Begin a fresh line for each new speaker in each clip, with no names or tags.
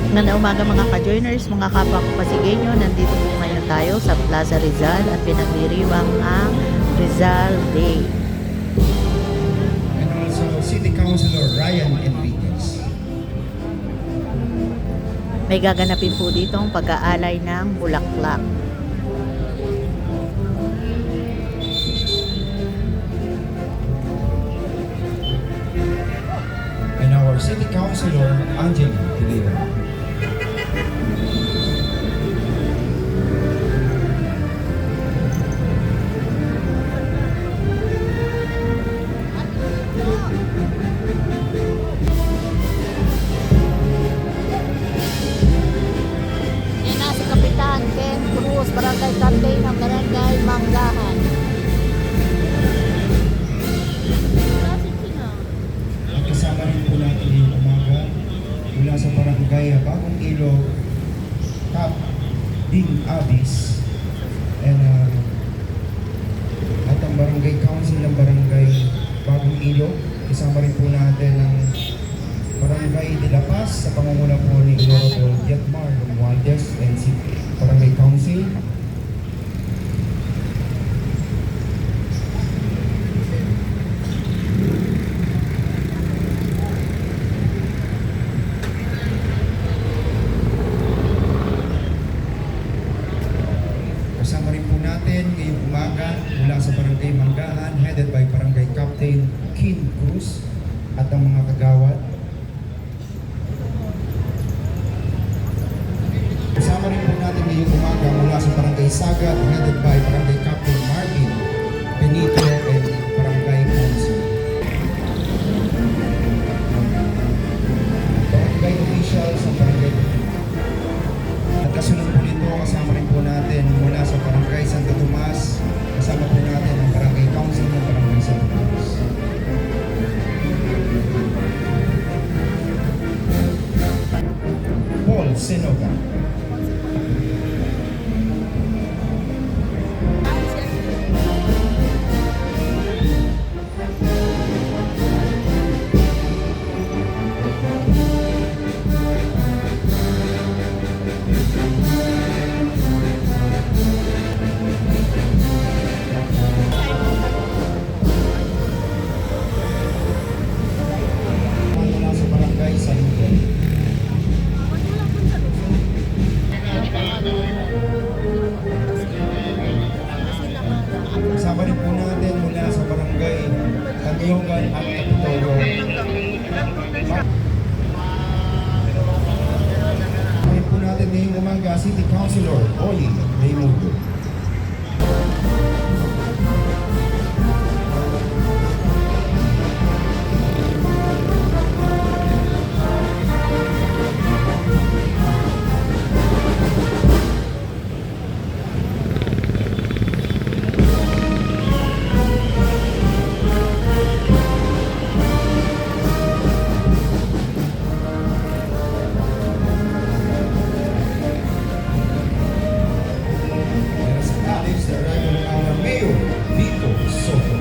Ngayong umaga mga ka-joiners, mga kapwa ko Pasigueño, nandito po ngayon tayo sa Plaza Rizal at pinagdiriwang ang Rizal Day.
And also City Councilor Ryan Enriquez.
May gaganapin po dito ang pag-aalay ng bulaklak.
And our City Councilor Angela Hilera.
Yan na si Kapitan Ken Cruz, Barangay Captain ng Barangay Manggahan.
At kasama rin po natin ngayong umaga mula sa Barangay Bagong Ilog, Cap Ding Abis, and at ang Barangay Council ng Barangay Bagong Ilog. Kasama rin po natin ang Barangay de la Paz sa pangunguna po ni Honorable Yatmar Romualdez and si Barangay Council. Kasama rin po natin ngayong umaga mula sa Barangay Manggahan, headed by Barangay Captain Ken Cruz at ang mga kagawad. Kasama rin po natin ngayong umaga mula sa Barangay Sagat, headed by Barangay Captain Marvin Benito and Barangay Council. Barangay officials sa Barangay. At kasunod po nito, kasama rin po natin mula sa Barangay Santo Tomas, kasama po natin ang Barangay Council ng Barangay Santo Tomas. Paul Senoga. Mula sa Barangay San Miguel. Kasama rin po natin mula sa Barangay Tagyogan at Kapitolo. Kasama po natin ngayong umaga City Councilor Oli Raymundo. Let's acknowledge the arrival of our Mayor, Vico Soto.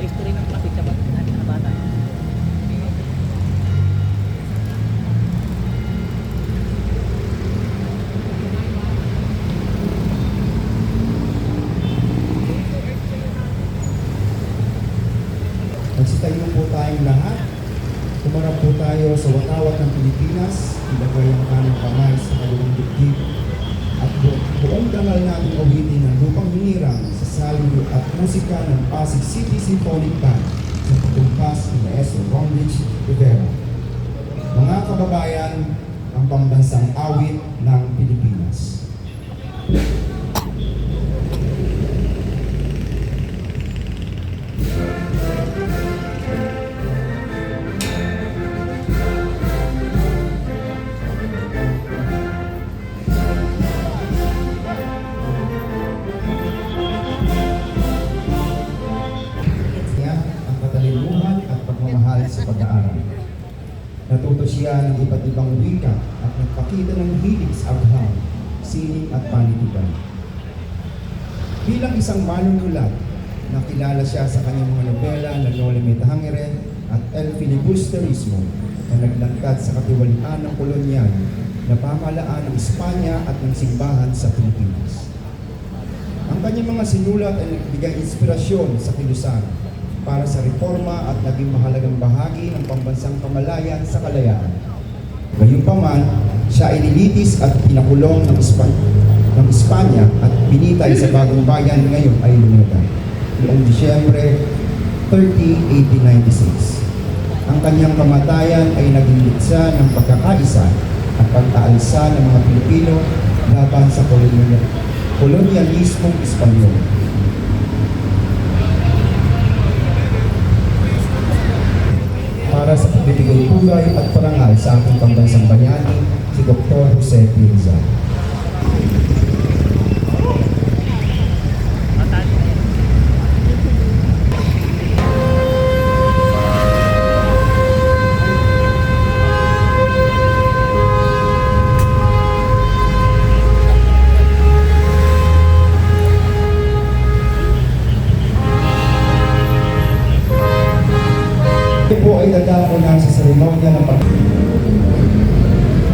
History ng traffic sa bata.
Magsitayo po tayong lahat. Tumarap po tayo sa watawat ng Pilipinas. Ilagay ang kanang kamay sa kalawang dibdib. At buong dangal natin awitin ng lupang hinirang sa salyo at musika ng Pasig City Symphonic Band sa pagtumpas ni Maestro Romlich Rivera. Mga kababayan, ang pambansang awit ng Pilipinas. sa pag-aaral. Natuto siya ng iba't ibang wika at nagpakita ng hilig sa agham, sining at panitikan. Bilang isang manunulat, nakilala siya sa kanyang mga nobela na Noli Me Tangere at El Filibusterismo na naglangkad sa katiwalian ng kolonyal na pamahalaan ng Espanya at ng simbahan sa Pilipinas. Ang kanyang mga sinulat ay nagbigay inspirasyon sa kilusan para sa reforma at naging mahalagang bahagi ng pambansang kamalayan sa kalayaan. Gayunpaman, siya ay nilitis at pinakulong ng Espanya at binitay sa Bagong Bayan ngayon ay Luneta noong Disyembre 30, 1896. Ang kanyang kamatayan ay naging litsa ng pagkakaisa at pagtaalsa ng mga Pilipino laban sa kolonyalismong Espanyol. Para sa pagbibigay pugay at parangal sa ating pambansang bayani, si Dr. Jose P. Rizal. Ito po ay dadako na sa seremonya ng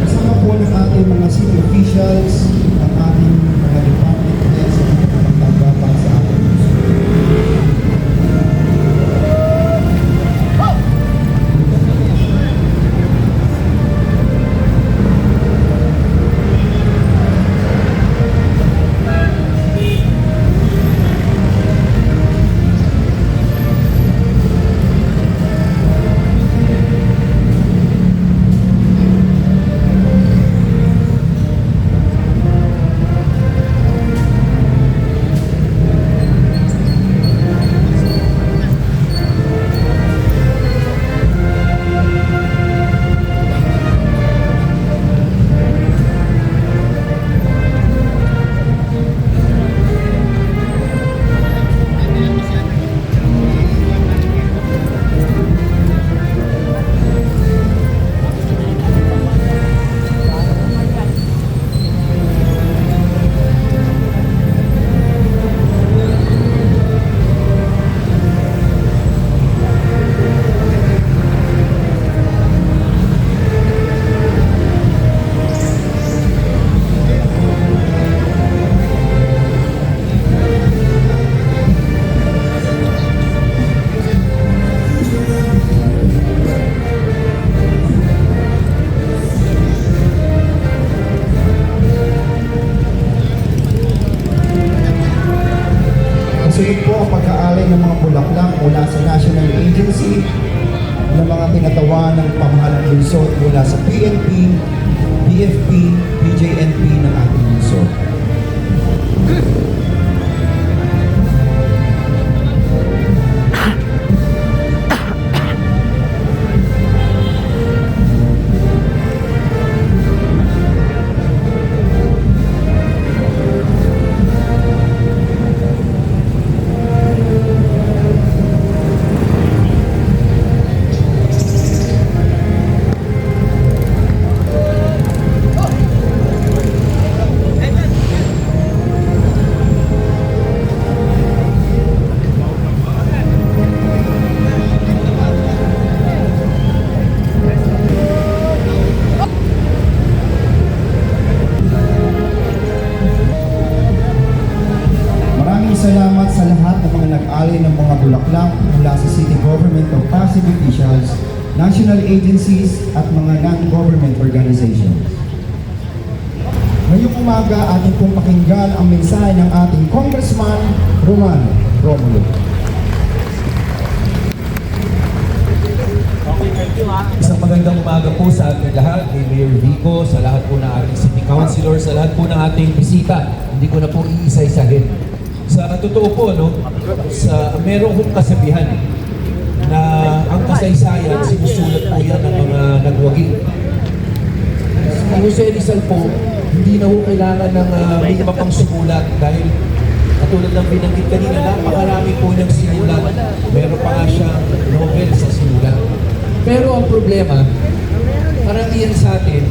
kasama po ng ating mga city officials, ang ating mga department heads at mga pagtagapang sa ating Susunod po ang pag-aalay ng mga bulaklak mula sa National Agency ng mga tinatawan ng pamahalang lungsod mula sa PNP, BFP, BJNP ng ating lungsod. Salamat sa lahat ng mga nag-alay ng mga bulaklak mula sa City Government of Pasig officials, national agencies at mga non-government organizations. Ngayong umaga, ating pong pakinggan ang mensahe ng ating Congressman Roman Romulo.
Isang magandang umaga po sa ating lahat, kay Mayor Vico, sa lahat po ng ating City Councilor, sa lahat po ng ating bisita. Hindi ko na po iisa-isahin. Sa totoo po, no, meron kong kasabihan na ang kasaysayan, sinusulat po yan ng mga nagwagi. Si Jose Rizal po, hindi na po kailangan ng may iba pang sumulat dahil katulad ng binanggit kanina, napakarami po niyang sinulat. Meron pa nga siyang novel sa sinulat. Pero ang problema, karamihan sa atin,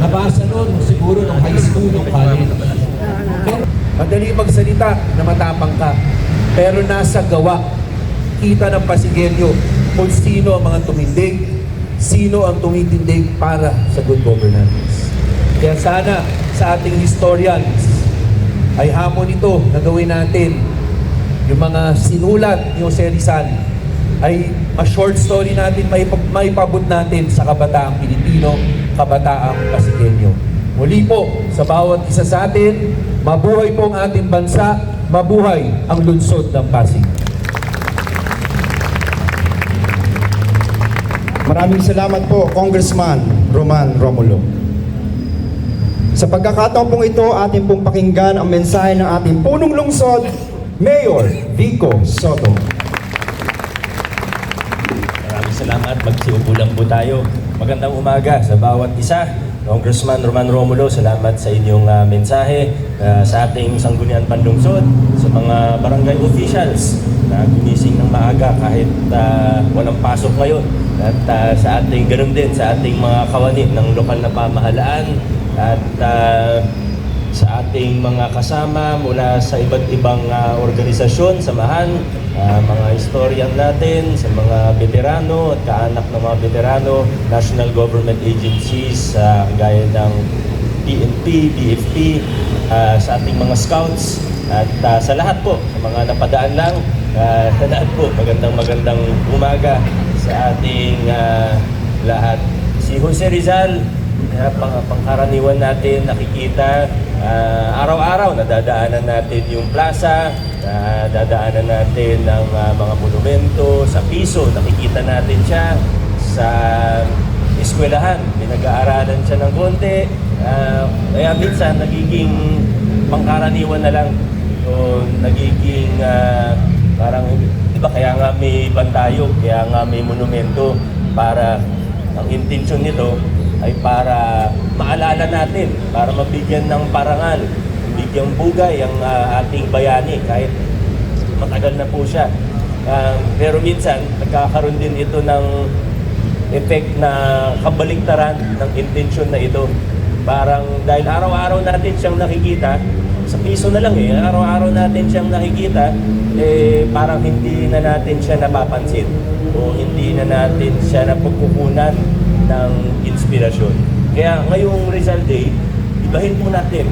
nabasa noon siguro ng high school, ng college. Pero, madali magsalita na matapang ka, pero nasa gawa, kita ng Pasigueño kung sino ang mga tumindig, sino ang tumitindig para sa good governance. Kaya sana sa ating historians ay hamon ito na gawin natin yung mga sinulat ni Jose Rizal ay ma-short story natin, maipabot natin sa kabataang Pilipino, kabataang Pasigueño. Muli po, sa bawat isa sa atin, mabuhay po ang ating bansa, mabuhay ang lungsod ng Pasig.
Maraming salamat po, Congressman Roman Romulo. Sa pagkakataon pong ito, atin pong pakinggan ang mensahe ng ating punong lungsod, Mayor Vico Soto.
Maraming salamat. Magsiupo lang po tayo. Magandang umaga sa bawat isa. Congressman Roman Romulo, salamat sa inyong mensahe sa ating Sangguniang Panlungsod, sa mga barangay officials na gumising ng maaga kahit walang pasok ngayon. At sa ating, ganun din sa ating mga kawani ng lokal na pamahalaan at sa ating mga kasama mula sa iba't ibang organisasyon, samahan, mga historian natin, sa mga veterano at kaanak ng mga veterano, national government agencies, gaya ng PNP, BFP, sa ating mga scouts, at sa lahat po, sa mga napadaan lang, sa lahat po, magandang umaga sa ating lahat. Si Jose Rizal, pangkaraniwan natin nakikita, araw-araw nadadaanan natin yung plaza, dadaanan natin ng mga monumento, sa piso nakikita natin siya, sa eskwelahan pinag-aaralan siya ng konti, kaya minsan nagiging pangkaraniwan na lang, o nagiging parang, di ba, kaya nga may bantayo, kaya nga may monumento, para ang intensyon nito ay para maalala natin, para mabigyan ng parangal, bigyang bugay ang ating bayani kahit matagal na po siya. Pero minsan, nagkakaroon din ito ng effect na kabaliktaran ng intensyon na ito. Parang dahil araw-araw natin siyang nakikita, sa piso na lang araw-araw natin siyang nakikita, parang hindi na natin siya napapansin o hindi na natin siya napagkukunan ng inspirasyon. Kaya ngayong Rizal Day, ibahin po natin.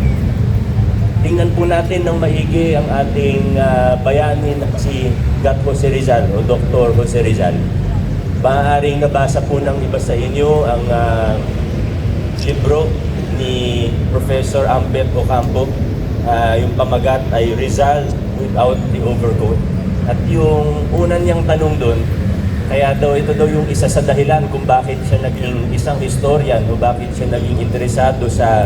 Tingnan po natin ng maigi ang ating bayani na si Gat Jose Rizal o Dr. Jose Rizal. Maaaring nabasa po ng iba sa inyo ang libro ni Professor Ambet Ocampo. Yung pamagat ay Rizal Without the Overcoat. At yung unan niyang tanong doon, kaya daw ito daw yung isa sa dahilan kung bakit siya naging isang historian o bakit siya naging interesado sa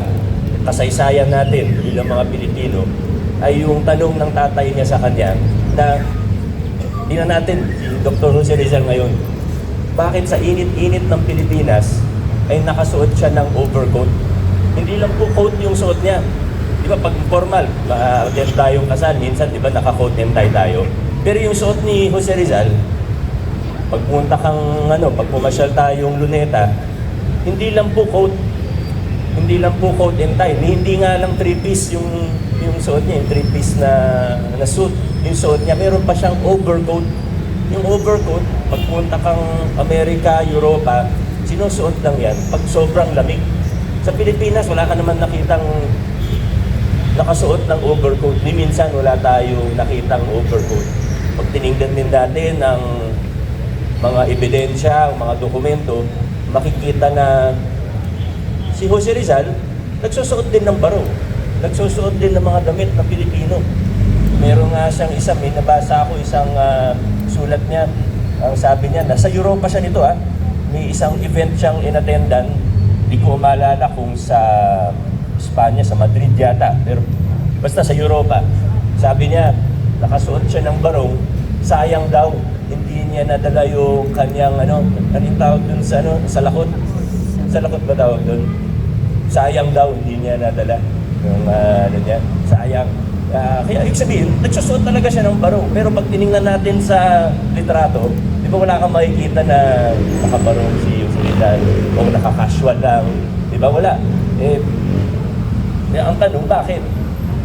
kasaysayan natin bilang mga Pilipino, ay yung tanong ng tatay niya sa kanya na tingnan natin si Dr. Jose Rizal ngayon, bakit sa init-init ng Pilipinas ay nakasuot siya ng overcoat? Hindi lang po coat yung suot niya. Di ba pag formal, again tayong kasal, minsan di ba naka-coat and tie tayo. Pero yung suot ni Jose Rizal, pagpunta kang pag pumasyal tayong Luneta, hindi lang po coat and tie. Hindi nga lang three-piece yung suot niya, yung three-piece na suit, yung suot niya. Meron pa siyang overcoat. Yung overcoat, pagpunta kang Amerika, Europa, sinusuot lang yan pag sobrang lamig. Sa Pilipinas, wala ka naman nakitang nakasuot ng overcoat. Ni minsan wala tayong nakitang overcoat. Pag tinignan din natin ang mga ebidensya, o mga dokumento, makikita na si Jose Rizal nagsusuot din ng barong. Nagsusuot din ng mga damit na Pilipino. Meron nga siyang may nabasa ako isang sulat niya. Ang sabi niya, nasa Europa siya nito May isang event siyang inattendan. Hindi ko maalala kung sa Espanya, sa Madrid yata. Pero basta sa Europa. Sabi niya, nakasuot siya ng barong, sayang daw. Hindi niya nadala yung kanyang anong tawag dun sa lakot? Sa lakot ba tawag dun? Sayang daw, hindi niya nadala yung niya. Sayang. Kaya ibig sabihin, nagsusuot talaga siya ng barong. Pero pag tiningnan natin sa litrato, di ba ba wala kang makikita na nakabarong si Rizal o nakakasual lang? Di ba? Wala. Ang tanong, bakit?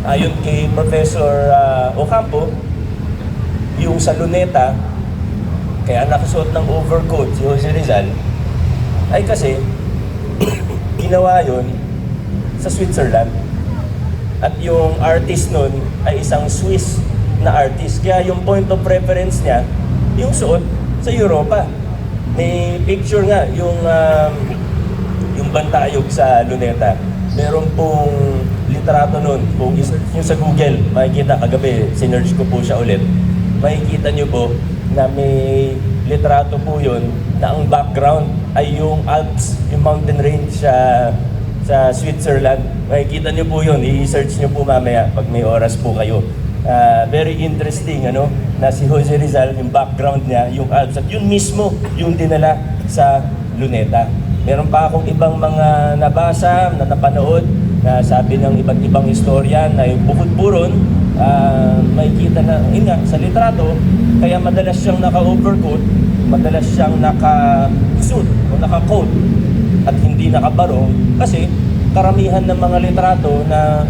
Ayon kay Professor Ocampo, yung sa Luneta, kaya nakasuot ng overcoat si Jose Rizal, ay kasi ginawa yun sa Switzerland. At yung artist nun ay isang Swiss na artist. Kaya yung point of reference niya, yung suot sa Europa. May picture nga, yung bantayog sa Luneta. Meron pong litrato nun. Kung yung sa Google, makikita kagabi, sinerge ko po siya ulit. Makikita nyo po na may litrato po yun na ang background ay yung Alps, yung mountain range sa Switzerland. Makikita nyo po yun, i-search nyo po mamaya pag may oras po kayo. Very interesting, na si Jose Rizal, yung background niya, yung Alps, at yun mismo yung dinala sa Luneta. Meron pa akong ibang mga nabasa, na napanood, na sabi ng iba't ibang historian na yung bukod po ron, makikita na, yun nga, sa litrato, kaya madalas siyang naka-overcoat, madalas siyang naka-suit o naka-coat, at hindi nakabarong, kasi karamihan ng mga litrato na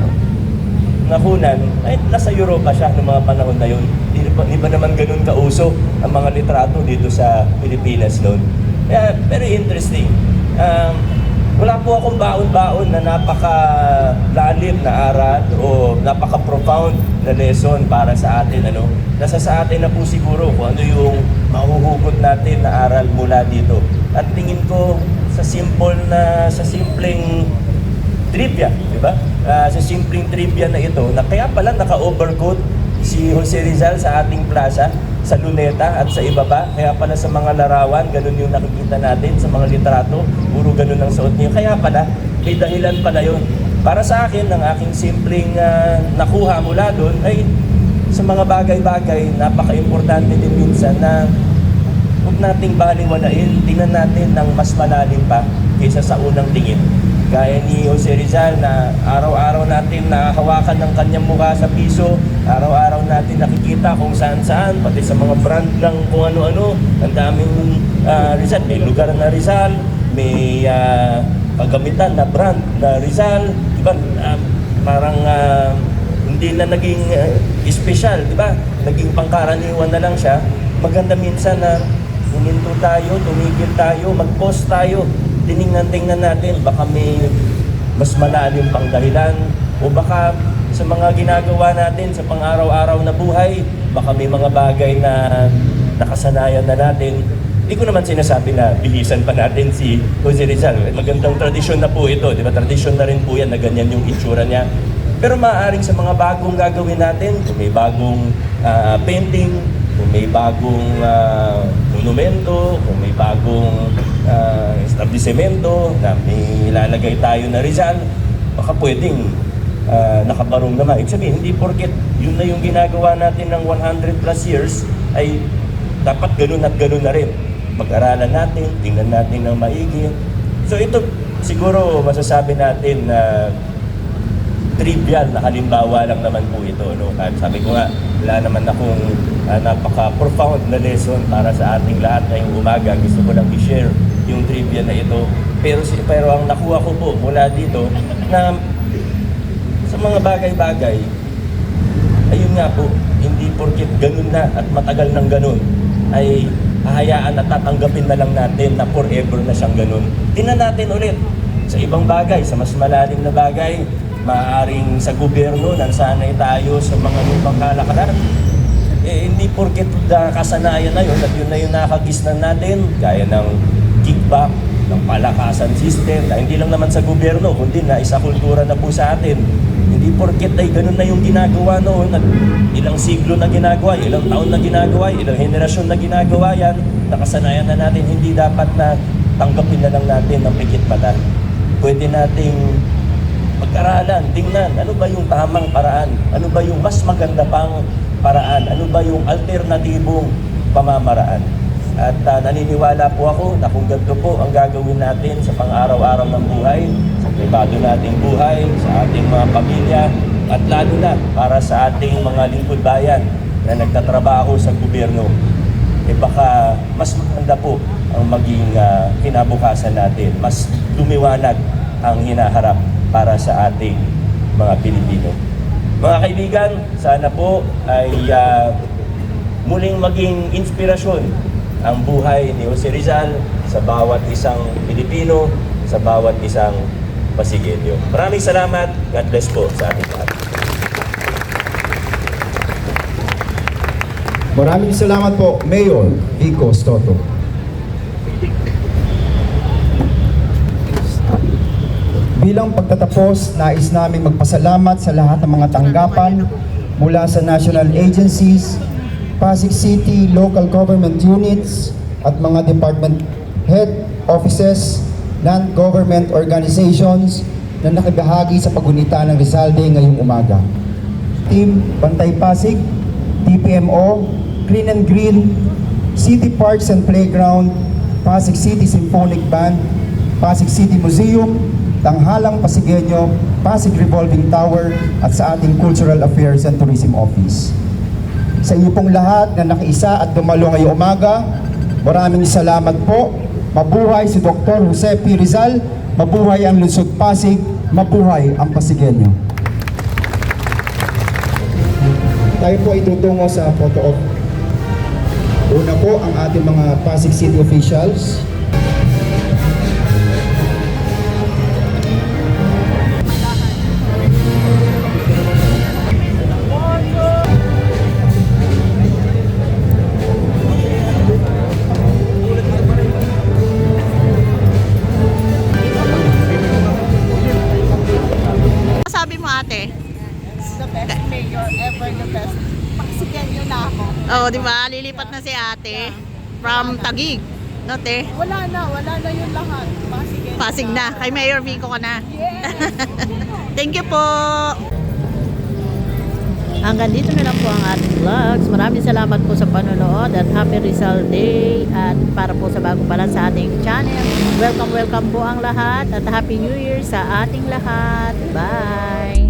nakunan ay nasa Europa siya noong mga panahon na yun. Di ba naman ganun kauso ang mga litrato dito sa Pilipinas noon. Kaya very interesting. Wala po akong baon-baon na napaka-lalim na aral o napaka-profound na lesson para sa atin. Nasa sa atin na po siguro kung ano yung mahuhugot natin na aral mula dito. At tingin ko sa simpleng trivia, di ba? Sa simpleng trivia na ito, na kaya pala naka-overcoat si Jose Rizal sa ating plaza, sa Luneta at sa iba pa. Kaya pala sa mga larawan, ganun yung nakikita natin sa mga litrato, puro ganun ang suot niya. Kaya pala, may dahilan pala yun. Para sa akin, ang aking simpleng nakuha mula doon ay sa mga bagay-bagay, napaka-importante din minsan na huwag nating baliwalain, tingnan natin ng mas malalim pa kaysa sa unang tingin. Gaya ni Jose Rizal na araw-araw natin nakahawakan ng kanyang mukha sa piso, araw-araw natin nakikita kung saan-saan, pati sa mga brand ng kung ano-ano, ang daming Rizal. May lugar na Rizal, may paggamitan na brand na Rizal, diba? Parang hindi na naging special, diba? Naging pangkaraniwan na lang siya. Maganda minsan na huminto tayo, tumigil tayo, mag-pause tayo, tinignan-tingnan natin, baka may mas malalim pang dahilan o baka sa mga ginagawa natin sa pang-araw-araw na buhay, baka may mga bagay na nakasanayan na natin. Hindi ko naman sinasabi na bihisan pa natin si Jose Rizal. Magandang tradisyon na po ito, di ba? Tradisyon na rin po yan na ganyan yung itsura niya. Pero maaaring sa mga bagong gagawin natin, kung may bagong painting, kung may bagong monumento, kung may bagong establishmento na may ilalagay tayo na Rizal, baka pwedeng nakabarong naman. Ibig sabihin, hindi porket yun na yung ginagawa natin ng 100 plus years, ay dapat ganun at ganun na rin. Mag-aralan natin, tingnan natin ng maigi. So ito, siguro masasabi natin na trivial na halimbawa lang naman po ito. At sabi ko nga, wala naman akong napaka-profound na lesson para sa ating lahat ngayong umaga. Gusto ko lang i-share yung trivia na ito. Pero ang nakuha ko po mula dito na sa mga bagay-bagay, ayun nga po, hindi porket ganun na at matagal ng ganun, ay hahayaan at tatanggapin na lang natin na forever na siyang ganun. Tingnan natin ulit sa ibang bagay, sa mas malalim na bagay, maaaring sa gobyerno, nansanay tayo sa mga lupang kalakaran. Hindi porket kasanayan na yun at yun na yung nakagisnan natin, gaya ng kickback, ng palakasan system, na hindi lang naman sa gobyerno, kundi na isa kultura na po sa atin. Hindi porket ay ganun na yung ginagawa noon at ilang siglo na ginagawa, ilang taon na ginagawa, ilang henerasyon na ginagawa yan, nakasanayan na natin, hindi dapat na tanggapin na lang natin ng pikit mata. Pwede nating pag-aralan, tingnan, ano ba yung tamang paraan? Ano ba yung mas maganda pang paraan? Ano ba yung alternatibong pamamaraan? At naniniwala po ako na kung ganito po ang gagawin natin sa pang-araw-araw ng buhay, sa pribado nating buhay, sa ating mga pamilya, at lalo na para sa ating mga lingkod bayan na nagtatrabaho sa gobyerno, baka mas maganda po ang maging kinabukasan natin. Mas lumiwanag ang hinaharap para sa ating mga Pilipino. Mga kaibigan, sana po ay muling maging inspirasyon ang buhay ni Jose Rizal sa bawat isang Pilipino, sa bawat isang Pasigueño. Maraming salamat. God bless po sa ating lahat.
Maraming salamat po, Mayor Vico Stoto. Bilang pagtatapos, nais namin magpasalamat sa lahat ng mga tanggapan mula sa national agencies, Pasig City local government units at mga department head offices, non-government organizations na nakibahagi sa pagunita ng Rizal Day ngayong umaga. Team Bantay Pasig, TPMO, Clean and Green, City Parks and Playground, Pasig City Symphonic Band, Pasig City Museum, Tanghalang Pasigueño, Pasig Revolving Tower at sa ating Cultural Affairs and Tourism Office. Sa inyo pong lahat na nakiisa at dumalo ngayong umaga, maraming salamat po. Mabuhay si Dr. Jose P. Rizal, mabuhay ang Lungsod Pasig, mabuhay ang Pasigueño. Tayo po ay tutungo sa photo op. Una po ang ating mga Pasig City officials.
Sabi mo ate?
The best mayor ever, the best. Pasigueño na ako.
Oh, di ba? Lilipat na si ate from Taguig. No, te?
Wala na yung lahat. Pasigueño
Pasig na. Kay Mayor Vico ka na.
Yes!
Thank you po! Hanggang dito na lang po ang ating vlogs. Maraming salamat po sa panonood at Happy Rizal Day. At para po sa bago pa lang sa ating channel, welcome po ang lahat at Happy New Year sa ating lahat. Bye!